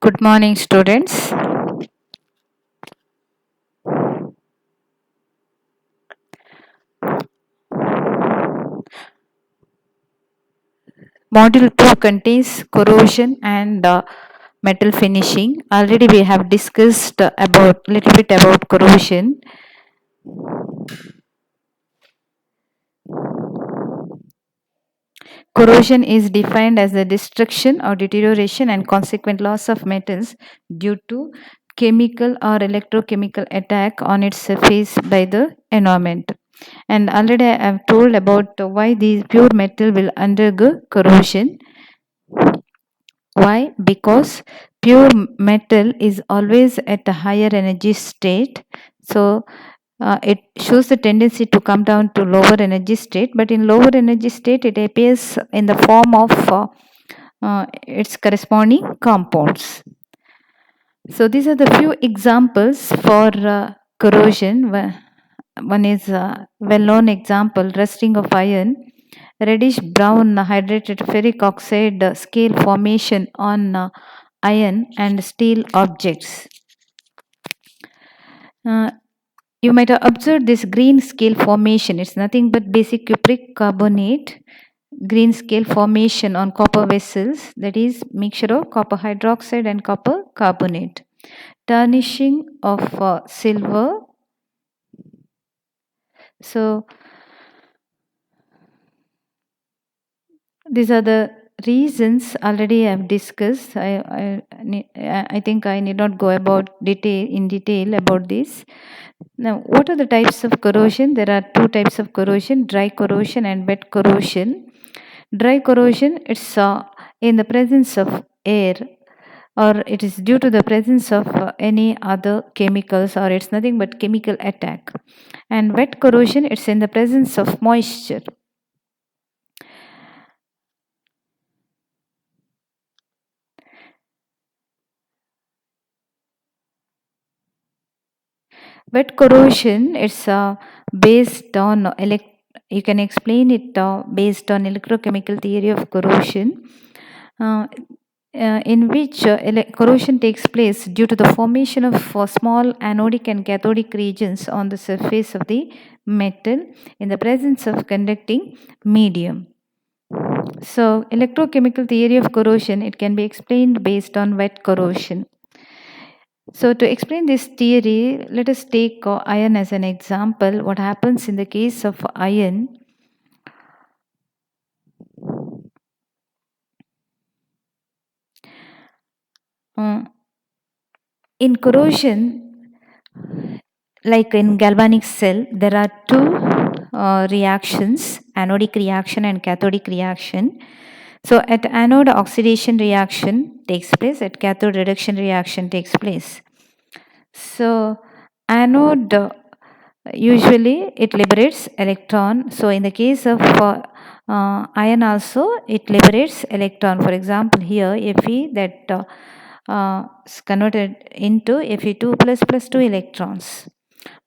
Good morning, students. Module 2 contains corrosion and metal finishing. Already we have discussed about little bit about corrosion. Corrosion is defined as the destruction or deterioration and consequent loss of metals due to chemical or electrochemical attack on its surface by the environment. And already I have told about why these pure metal will undergo corrosion. Why? Because pure metal is always at a higher energy state. So it shows the tendency to come down to lower energy state, but in lower energy state it appears in the form of its corresponding compounds. So these are the few examples for corrosion. One is a well-known example, rusting of iron, reddish brown hydrated ferric oxide scale formation on iron and steel objects. Uh, you might have observed this green scale formation. It's nothing but basic cupric carbonate green scale formation on copper vessels, that is mixture of copper hydroxide and copper carbonate. Tarnishing of silver. So these are the reasons already I've discussed. I think I need not go about detail about this. Now, what are the types of corrosion? There are two types of corrosion: dry corrosion and wet corrosion. Dry corrosion, it's in the presence of air, or it is due to the presence of any other chemicals, or it's nothing but chemical attack. And wet corrosion, it's in the presence of moisture. Wet corrosion, it's based on you can explain it based on electrochemical theory of corrosion, uh, in which corrosion takes place due to the formation of small anodic and cathodic regions on the surface of the metal in the presence of conducting medium. So, electrochemical theory of corrosion, it can be explained based on wet corrosion. So, to explain this theory, let us take iron as an example. What happens in the case of iron? Uh, in corrosion, like in galvanic cell, there are two reactions, anodic reaction and cathodic reaction. So, at anode, oxidation reaction takes place, at cathode, reduction reaction takes place. So, anode usually it liberates electron. So, in the case of iron also, it liberates electron. For example, here Fe that is converted into Fe2 plus 2 electrons.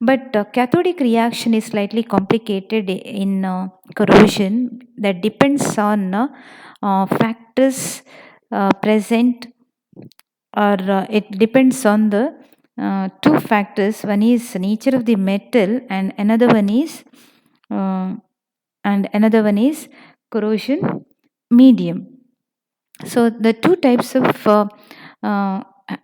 But cathodic reaction is slightly complicated in corrosion, that depends on factors present, or it depends on the two factors. One is nature of the metal, and uh, another one is corrosion medium. So the two types of uh,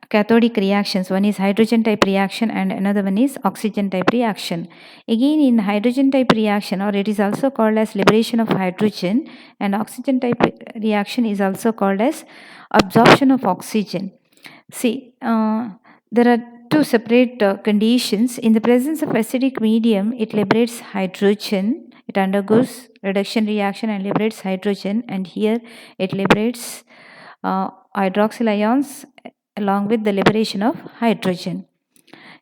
cathodic reactions, one is hydrogen type reaction and another one is oxygen type reaction. Again, in hydrogen type reaction, or it is also called as liberation of hydrogen, and oxygen type reaction is also called as absorption of oxygen. See, there are two separate conditions. In the presence of acidic medium, it liberates hydrogen. It undergoes reduction reaction and liberates hydrogen, and here it liberates hydroxyl ions along with the liberation of hydrogen.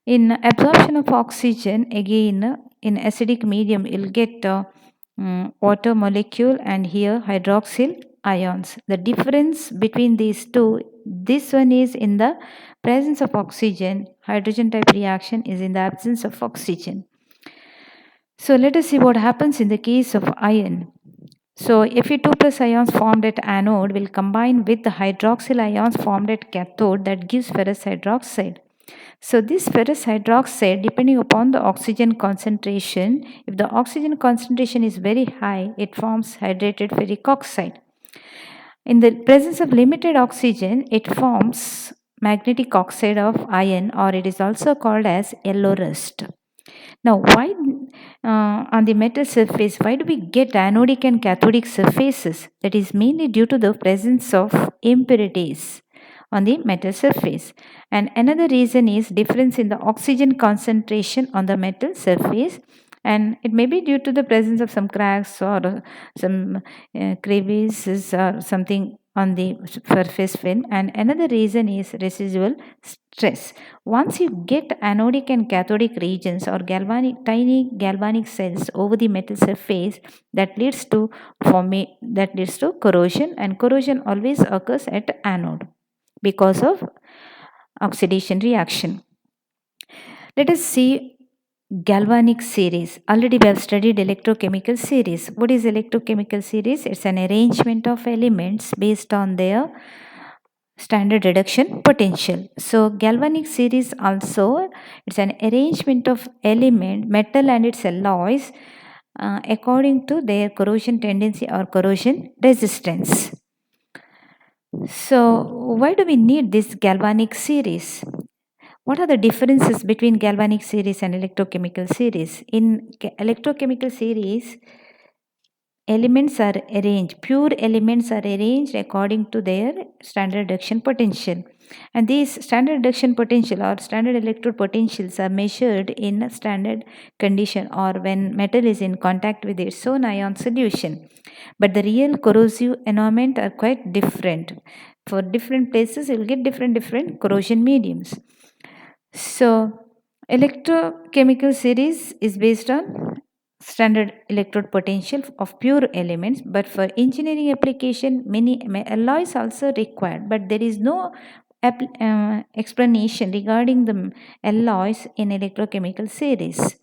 In absorption of oxygen, again in acidic medium, you'll get water molecule and here hydroxyl ions. The difference between these two, this one is in the presence of oxygen, hydrogen type reaction is in the absence of oxygen. So let us see what happens in the case of iron. So Fe2 plus ions formed at anode will combine with the hydroxyl ions formed at cathode that gives ferrous hydroxide. So this ferrous hydroxide, depending upon the oxygen concentration, if the oxygen concentration is very high, it forms hydrated ferric oxide. In the presence of limited oxygen, it forms magnetic oxide of iron, or it is also called as yellow rust. Now, why on the metal surface, why do we get anodic and cathodic surfaces? That is mainly due to the presence of impurities on the metal surface. And another reason is difference in the oxygen concentration on the metal surface, and it may be due to the presence of some cracks or some crevices or something on the surface film. And another reason is residual stress. Once you get anodic and cathodic regions or tiny galvanic cells over the metal surface, that leads to corrosion, and corrosion always occurs at anode because of oxidation reaction. Let us see galvanic series. Already we have studied electrochemical series. What is electrochemical series? It's an arrangement of elements based on their standard reduction potential. So galvanic series also, it's an arrangement of metal and its alloys according to their corrosion tendency or corrosion resistance. So why do we need this galvanic series? What are the differences between galvanic series and electrochemical series? In electrochemical series, elements are arranged, pure elements are arranged according to their standard reduction potential. And these standard reduction potential or standard electrode potentials are measured in a standard condition or when metal is in contact with its own ion solution. But the real corrosive environment are quite different. For different places, you will get different corrosion mediums. So, electrochemical series is based on standard electrode potential of pure elements, but for engineering application, many alloys also required, but there is no explanation regarding the alloys in electrochemical series.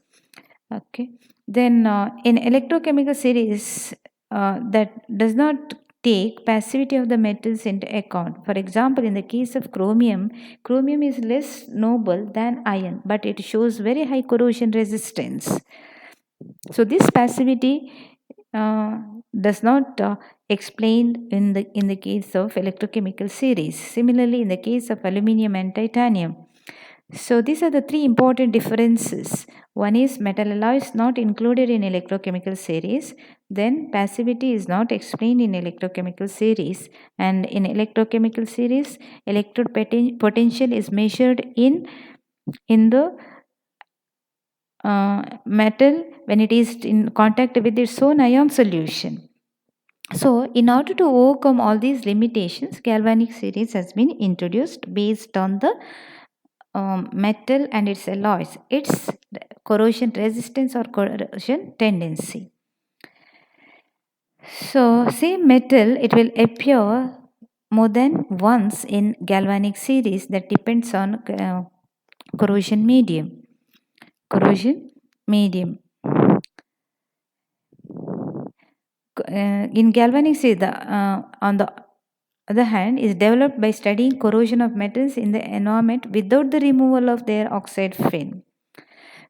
Okay, then in electrochemical series, that does not take passivity of the metals into account. For example, in the case of chromium, chromium is less noble than iron, but it shows very high corrosion resistance. So this passivity does not explain in the case of electrochemical series. Similarly, in the case of aluminum and titanium. So these are the three important differences. One is metal alloys not included in electrochemical series. Then passivity is not explained in electrochemical series. And in electrochemical series, electrode potential is measured in the metal when it is in contact with its own ion solution. So, in order to overcome all these limitations, galvanic series has been introduced based on the metal and its alloys, its corrosion resistance or corrosion tendency. So, same metal, it will appear more than once in galvanic series. That depends on corrosion medium. Corrosion medium. In galvanic series, on the other hand, is developed by studying corrosion of metals in the environment without the removal of their oxide film.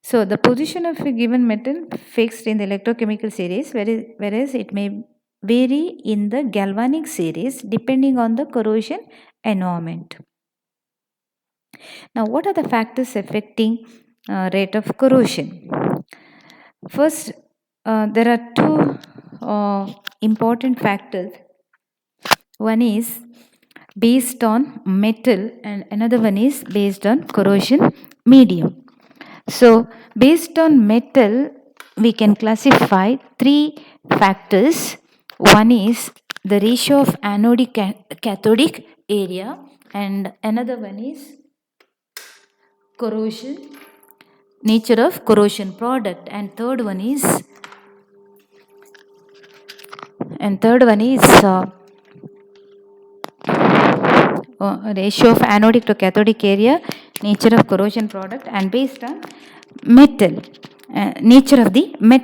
So, the position of a given metal fixed in the electrochemical series, whereas it may vary in the galvanic series depending on the corrosion environment. Now, what are the factors affecting rate of corrosion? First, there are two important factors. One is based on metal and another one is based on corrosion medium. So, based on metal, we can classify three factors. One is the ratio of anodic and cathodic area, and another one is corrosion, nature of corrosion product, and third one is ratio of anodic to cathodic area, nature of corrosion product, and based on metal, nature of the metal.